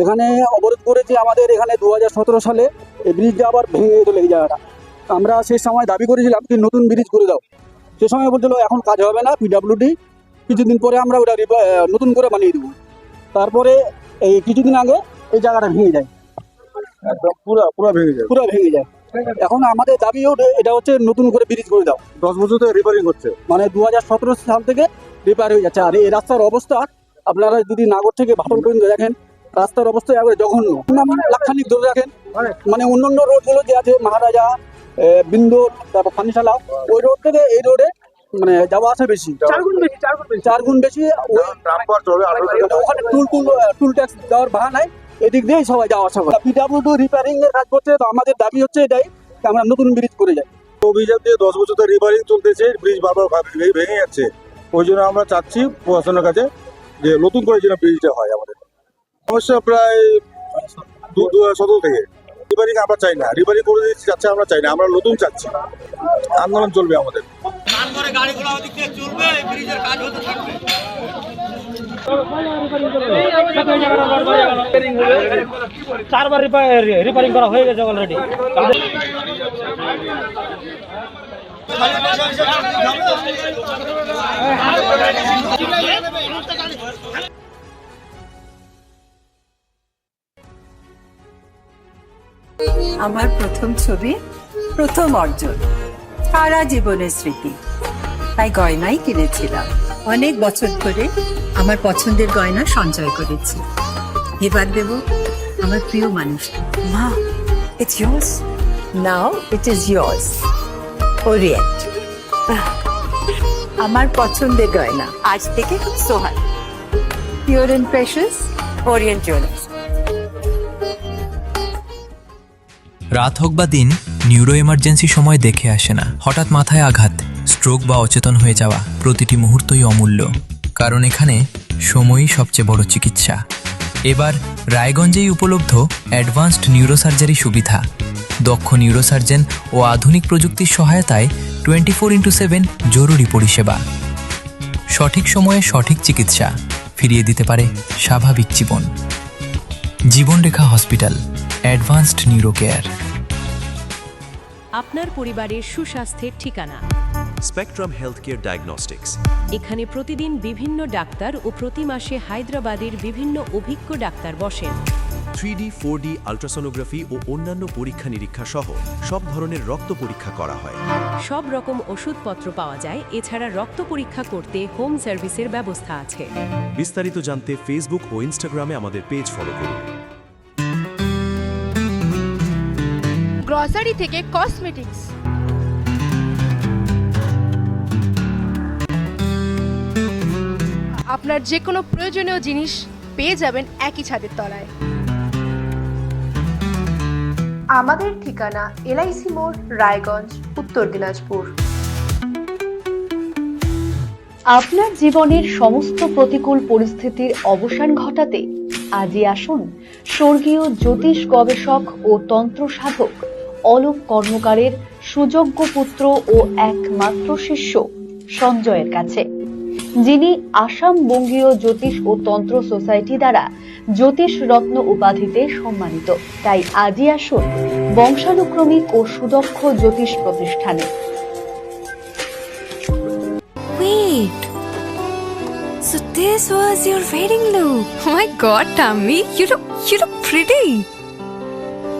এখানে অবরোধ করেছে আমাদের এখানে 2017 সালে এই ব্রিজটা আবার ভেঙে চলে এই জায়গাটা। আমরা সেই সময় দাবি করেছিলাম কি নতুন ব্রিজ করে দাও। সে সময় বলছিল এখন কাজ হবে না, পিডাব্লিউডি কিছুদিন পরে আমরা ওটা নতুন করে বানিয়ে দেবো। তারপরে এই কিছুদিন আগে এই জায়গাটা ভেঙে যায়, একদম পুরো ভেঙে যায়। এখন আমাদের দাবি এটা হচ্ছে নতুন করে ব্রিজ করে দাও। 10 বছর ধরে রিপেয়ারিং হচ্ছে, মানে 2017 সাল থেকে রিপেয়ার হয়ে যাচ্ছে। আর এই রাস্তার অবস্থা আপনারা যদি নাগর থেকে ভাটল পর্যন্ত দেখেন, রাস্তার অবস্থা একবারে জঘন্য। লাক্ষানিক ধরে রাখেন, মানে অন্যান্য রোডগুলো যে আছে মহারাজা, বিন্দুর, তারপর ফানিশালা, ওই রোড থেকে এই রোডে মানে যাওয়া আসা বেশি, 4 গুণ বেশি। ওখানে টুল ট্যাক্স দেওয়ার বাহানায় এদিক দিয়েই সবাই যাওয়া আসা করে। পিডাব্লিউডি রিপেয়ারিং এর কাজ করছে, তো আমাদের দাবি হচ্ছে এটাই আমরা নতুন ব্রিজ করে যাই। অভিযোগ দিয়ে 10 বছর ধরে রিপেয়ারিং চলতেছে, ব্রিজ বারবার ভেঙে যাচ্ছে। ওই জন্য আমরা চাচ্ছি প্রশাসনের কাছে যে নতুন করে যেন ব্রিজটা হয়। আমাদের সমস্যা প্রায় 2017 থেকে রিপেয়ারিং আমরা চাই না, রিপেয়ারিং করে দিচ্ছি চাচ্ছে, আমরা চাই না, আমরা নতুন চাচ্ছি। আন্দোলন চলবে আমাদের। চারবার রিপেয়ারিং করা হয়ে গেছে অলরেডি। আমার প্রথম ছবি, প্রথম অর্জন, সারা জীবনের স্মৃতি, তাই গয়নাই কিনেছিলাম। অনেক বছর ধরে আমার পছন্দের গয়না সঞ্চয় করেছি। এবার দেব আমার প্রিয় মানুষকে। মা, it's yours. Now it is yours. Orient. আমার পছন্দের গয়না আজ থেকে সোহান, pure and precious, Orient Jewellers. রাত হোক বা দিন, নিউরো এমার্জেন্সি সময় দেখে আসে না। হঠাৎ মাথায় আঘাত, স্ট্রোক বা অচেতন হয়ে যাওয়া, প্রতিটি মুহূর্তই অমূল্য, কারণ এখানে সময়ই সবচেয়ে বড় চিকিৎসা। এবার রায়গঞ্জেই উপলব্ধ অ্যাডভান্সড নিউরোসার্জারি সুবিধা। দক্ষ নিউরোসার্জন ও আধুনিক প্রযুক্তির সহায়তায় 24x7 জরুরি পরিষেবা। সঠিক সময়ে সঠিক চিকিৎসা ফিরিয়ে দিতে পারে স্বাভাবিক জীবন। জীবনরেখা হসপিটাল, অ্যাডভান্সড নিউরো কেয়ার। আপনার পরিবারের সুস্বাস্থ্যের ঠিকানা স্পেকট্রাম হেলথকেয়ার ডায়াগনস্টিক্স। এখানে প্রতিদিন বিভিন্ন ডাক্তার ও প্রতি মাসে হায়দ্রাবাদের বিভিন্ন অভিজ্ঞ ডাক্তার বসেন। 3D, 4D আল্ট্রাসোনোগ্রাফি ও অন্যান্য পরীক্ষা নিরীক্ষা সহ সব ধরনের রক্ত পরীক্ষা করা হয়। সব রকম ওষুধপত্র পাওয়া যায়। এছাড়া রক্ত পরীক্ষা করতে হোম সার্ভিসের ব্যবস্থা আছে। বিস্তারিত জানতে ফেসবুক ও ইনস্টাগ্রামে আমাদের পেজ ফলো করুন। গ্রসারি থেকে কসমেটিক্স, আপনার যে কোনো প্রয়োজনীয় জিনিস পেয়ে যাবেন একই ছাদের তলায়। আমাদের ঠিকানা LIC মোড়, রায়গঞ্জ, উত্তর দিনাজপুর। আপনার জীবনের সমস্ত প্রতিকূল পরিস্থিতির অবসান ঘটাতে আজই আসুন স্বর্গীয় জ্যোতিষ গবেষক ও তন্ত্র সাধক অলোক কর্মকারের সুযোগ্য পুত্র ও একমাত্র শিষ্য সঞ্জয়ের কাছে, যিনি আসাম বঙ্গীয় জ্যোতিষ ও তন্ত্র সোসাইটি দ্বারা জ্যোতিষ রত্ন উপাধিতে সম্মানিত। তাই আজই আসুন বংশানুক্রমিক ও সুদক্ষ জ্যোতিষ প্রতিষ্ঠানে। Wait, so this was your wedding look? Oh my God, Tammy, you look pretty.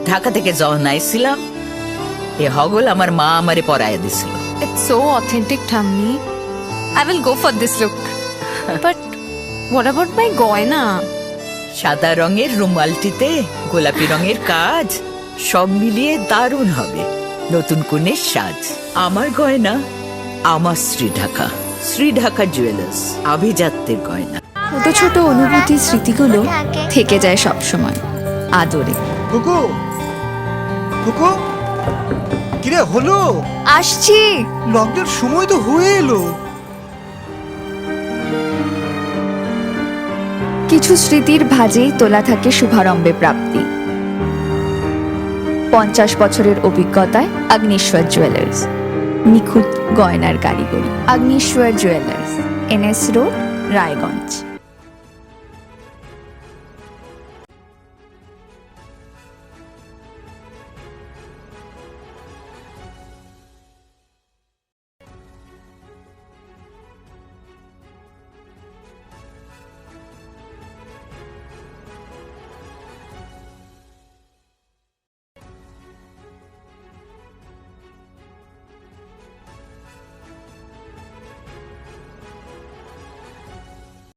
Dhaka থেকে যখন আইছিলাম, এ হগল আমার মা আমারে পরায় দিছিল। It's so authentic, Tammy. I will go for this look. But what about my goina? সাদা রঙের রুমালটিতে গোলাপি রঙের কাজ, সব মিলিয়ে দারুণ হবে নতুন কনের সাজ। আমার গয়না আমার শ্রী ঢাকা জুয়েলার্স, আভিজাত্যের গয়না। ছোট ছোট অনুভূতি, স্মৃতিগুলো থেকে যায় সব সময় আদরে। কুকু কুকু, কিরে হলো? আসছি। লকডাউন সময় তো হয়ে এলো। কিছু স্মৃতির ভাজেই তোলা থাকে শুভারম্ভে প্রাপ্তি। 50 বছরের অভিজ্ঞতায় আগ্নেশ্বর জুয়েলার্স, নিখুঁত গয়নার কারিগরি। Agneshwar jewellers, NS road, Raiganj.